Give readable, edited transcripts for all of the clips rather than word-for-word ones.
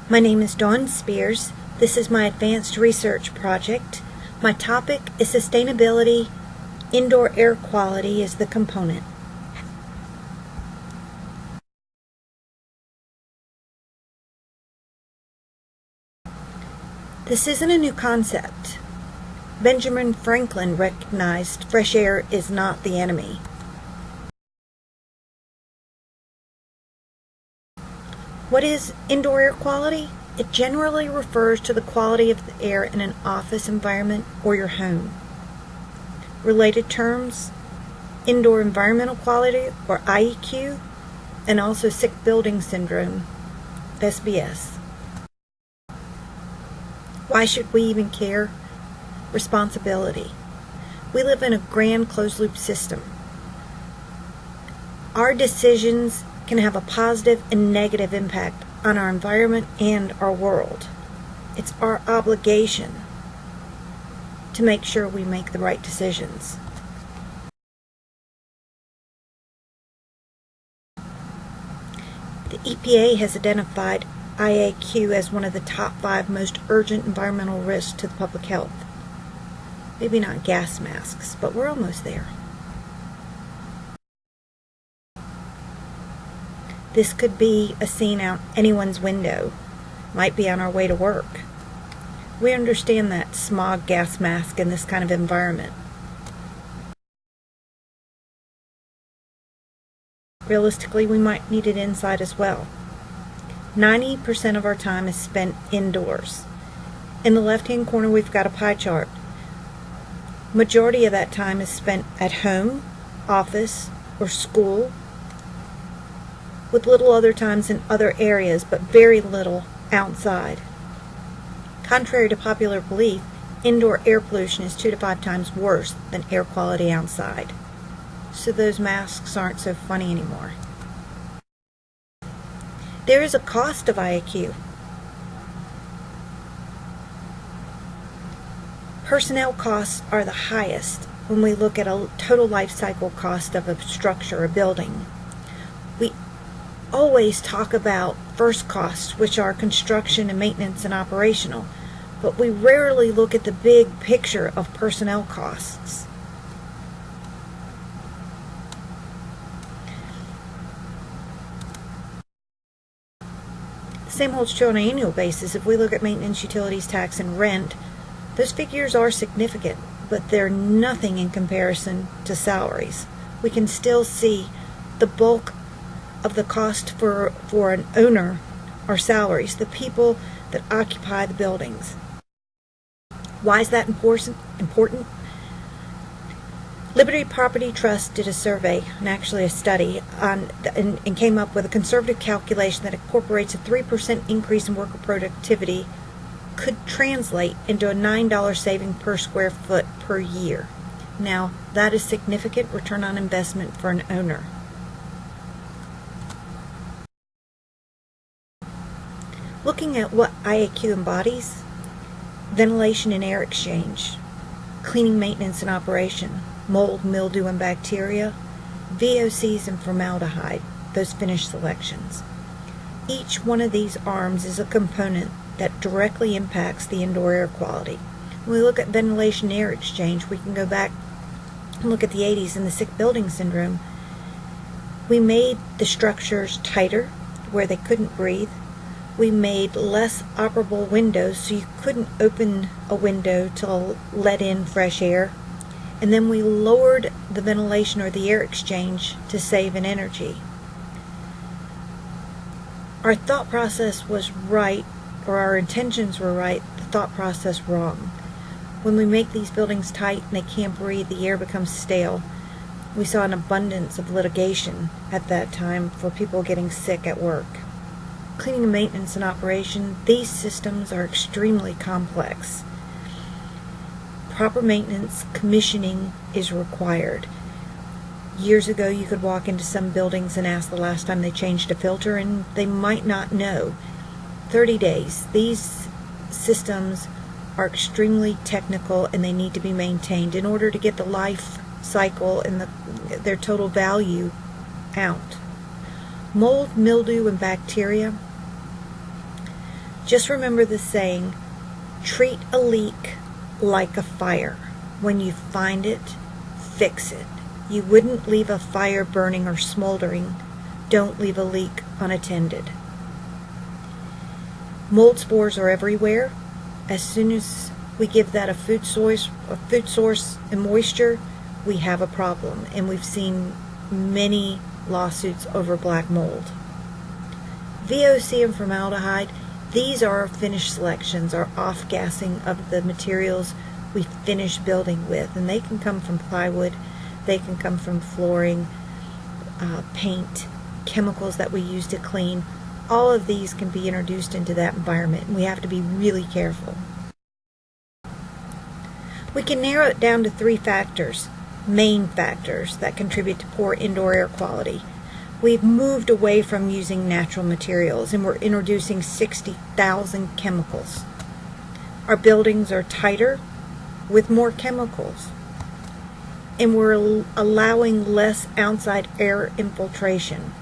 My name is Dawn Spears. This is my advanced research project. My topic is sustainability. Indoor air quality is the component. This isn't a new concept. Benjamin Franklin recognized fresh air is not the enemy. What is indoor air quality? It generally refers to the quality of the air in an office environment or your home. Related terms, indoor environmental quality, or IEQ, and also sick building syndrome, SBS. Why should we even care? Responsibility. We live in a grand closed-loop system. Our decisions can have a positive and negative impact on our environment and our world. It's our obligation to make sure we make the right decisions. The EPA has identified IAQ as one of the top 5 most urgent environmental risks to the public health. Maybe not gas masks, but we're almost there. This could be a scene out anyone's window, might be on our way to work. We understand that smog gas mask in this kind of environment. Realistically, we might need it inside as well. 90% of our time is spent indoors. In the left-hand corner, we've got a pie chart. Majority of that time is spent at home, office, or school, with little other times in other areas, but very little outside. Contrary to popular belief, indoor air pollution is 2 to 5 times worse than air quality outside. So those masks aren't so funny anymore. There is a cost of IAQ. Personnel costs are the highest when we look at a total life cycle cost of a structure, a building. We always talk about first costs, which are construction and maintenance and operational, but we rarely look at the big picture of personnel costs. The same holds true on an annual basis. If we look at maintenance, utilities, tax, and rent, those figures are significant, but they're nothing in comparison to salaries. We can still see the bulk of the cost for an owner are salaries, the people that occupy the buildings. Why is that important? Liberty Property Trust did a survey, and actually a study, and came up with a conservative calculation that incorporates a 3% increase in worker productivity could translate into a $9 saving per square foot per year. Now, that is significant return on investment for an owner. Looking at what IAQ embodies: ventilation and air exchange, cleaning, maintenance, and operation, mold, mildew, and bacteria, VOCs, and formaldehyde, those finished selections. Each one of these arms is a component that directly impacts the indoor air quality. When we look at ventilation and air exchange, we can go back and look at the 80s and the sick building syndrome. We made the structures tighter where they couldn't breathe. We made less operable windows so you couldn't open a window to let in fresh air. And then we lowered the ventilation or the air exchange to save in energy. Our thought process was right, or our intentions were right, the thought process wrong. When we make these buildings tight and they can't breathe, the air becomes stale. We saw an abundance of litigation at that time for people getting sick at work. Cleaning and maintenance and operation, these systems are extremely complex. Proper maintenance, commissioning is required. Years ago, you could walk into some buildings and ask the last time they changed a filter, and they might not know. 30 days. These systems are extremely technical, and they need to be maintained in order to get the life cycle and their total value out. Mold, mildew, and bacteria. Just remember the saying, treat a leak like a fire. When you find it, fix it. You wouldn't leave a fire burning or smoldering. Don't leave a leak unattended. Mold spores are everywhere. As soon as we give that a food source and moisture, we have a problem. And we've seen many lawsuits over black mold. VOC and formaldehyde, these are our finished selections, our off-gassing of the materials we finish building with. And they can come from plywood, they can come from flooring, paint, chemicals that we use to clean. All of these can be introduced into that environment, and we have to be really careful. We can narrow it down to 3 factors, main factors that contribute to poor indoor air quality. We've moved away from using natural materials, and we're introducing 60,000 chemicals. Our buildings are tighter with more chemicals, and we're allowing less outside air infiltration.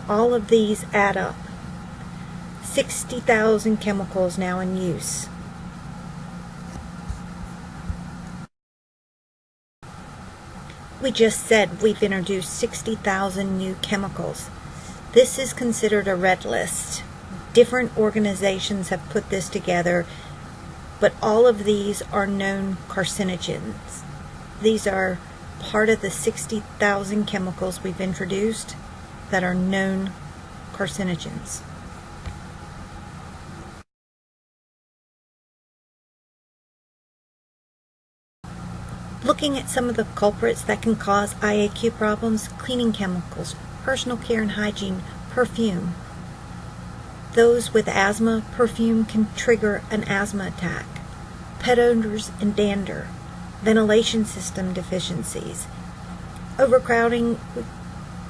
All of these add up. 60,000 chemicals now in use. We just said we've introduced 60,000 new chemicals. This is considered a red list. Different organizations have put this together, but all of these are known carcinogens. These are part of the 60,000 chemicals we've introduced that are known carcinogens. Looking at some of the culprits that can cause IAQ problems, cleaning chemicals, personal care and hygiene, perfume. Those with asthma, perfume can trigger an asthma attack. Pet odors and dander, ventilation system deficiencies. Overcrowding, we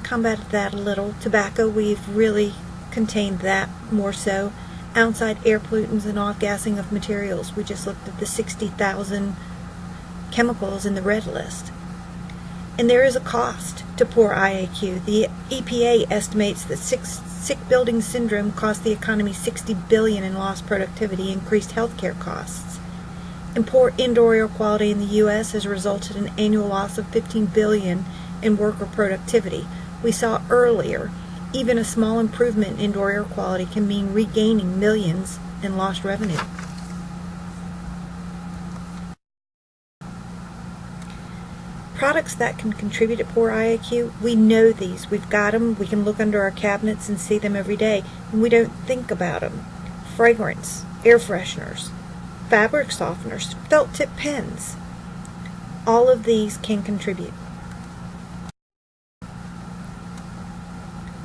combated that a little. Tobacco, we've really contained that more so. Outside air pollutants and off-gassing of materials. We just looked at the 60,000 chemicals in the red list. And there is a cost to poor IAQ. The EPA estimates that sick building syndrome cost the economy $60 billion in lost productivity, increased healthcare costs. And poor indoor air quality in the U.S. has resulted in annual loss of $15 billion in worker productivity. We saw earlier, even a small improvement in indoor air quality can mean regaining millions in lost revenue. Products that can contribute to poor IAQ, we know these. We've got them. We can look under our cabinets and see them every day, and we don't think about them. Fragrance, air fresheners, fabric softeners, felt tip pens. All of these can contribute.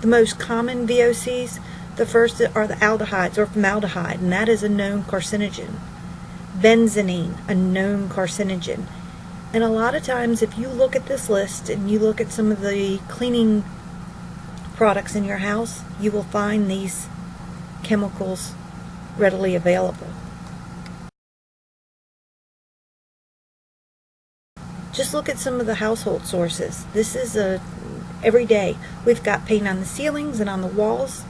The most common VOCs, the first are the aldehydes or formaldehyde, and that is a known carcinogen. Benzene, a known carcinogen. And a lot of times, if you look at this list and you look at some of the cleaning products in your house, you will find these chemicals readily available. Just look at some of the household sources. This is every day. We've got paint on the ceilings and on the walls.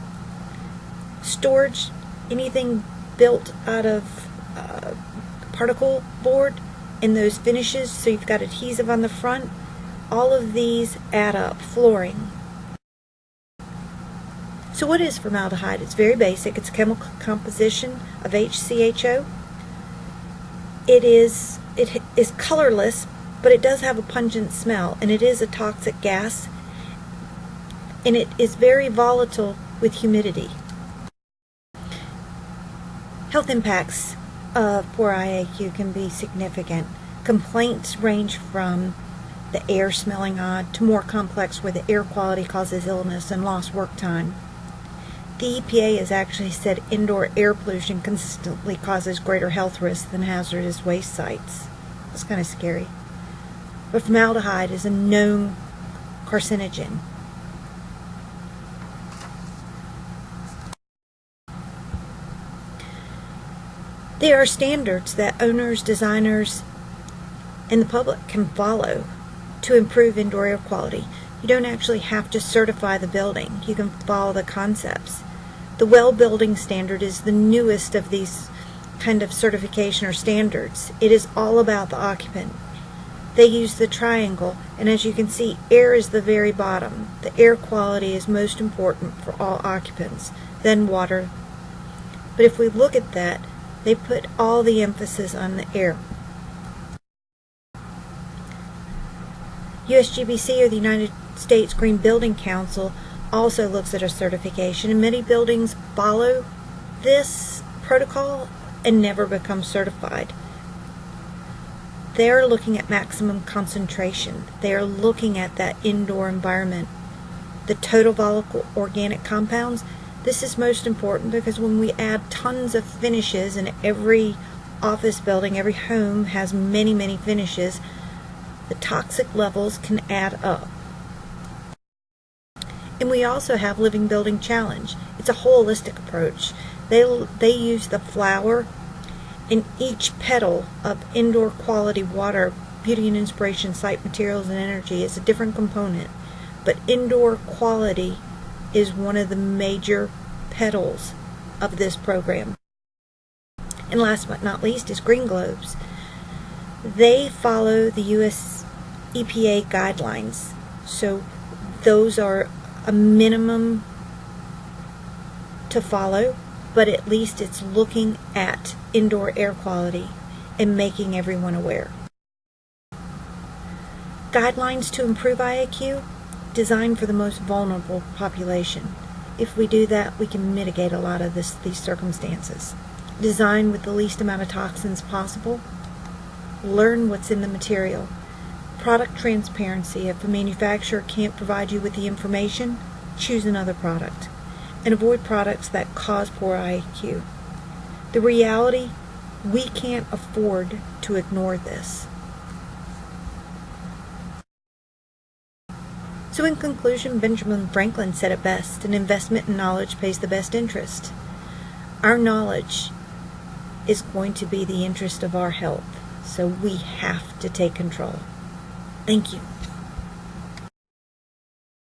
Storage, anything built out of particle board. And those finishes, so you've got adhesive on the front, all of these add up. Flooring. So what is formaldehyde? It's very basic. It's a chemical composition of HCHO. It is colorless, but it does have a pungent smell, and it is a toxic gas, and it is very volatile with humidity. Health impacts of poor IAQ can be significant. Complaints range from the air smelling odd to more complex where the air quality causes illness and lost work time. The EPA has actually said indoor air pollution consistently causes greater health risks than hazardous waste sites. That's kind of scary. But formaldehyde is a known carcinogen. There are standards that owners, designers, and the public can follow to improve indoor air quality. You don't actually have to certify the building. You can follow the concepts. The well building standard is the newest of these kind of certification or standards. It is all about the occupant. They use the triangle, and as you can see, air is the very bottom. The air quality is most important for all occupants, then water. But if we look at that, they put all the emphasis on the air. USGBC, or the United States Green Building Council, also looks at a certification, and many buildings follow this protocol and never become certified. They are looking at maximum concentration. They are looking at that indoor environment. The total volatile organic compounds, this is most important because when we add tons of finishes, and every office building, every home has many, many finishes, the toxic levels can add up. And we also have Living Building Challenge. It's a holistic approach. They use the flower in each petal of indoor quality water, beauty and inspiration, site materials, and energy is a different component. But indoor quality is one of the major petals of this program. And last but not least is Green Globes. They follow the US EPA guidelines. So those are a minimum to follow, but at least it's looking at indoor air quality and making everyone aware. Guidelines to improve IAQ, designed for the most vulnerable population. If we do that, we can mitigate a lot of these circumstances. Design with the least amount of toxins possible. Learn what's in the material. Product transparency. If a manufacturer can't provide you with the information, choose another product. And avoid products that cause poor IAQ. The reality, we can't afford to ignore this. So in conclusion, Benjamin Franklin said it best, an investment in knowledge pays the best interest. Our knowledge is going to be the interest of our health, so we have to take control. Thank you.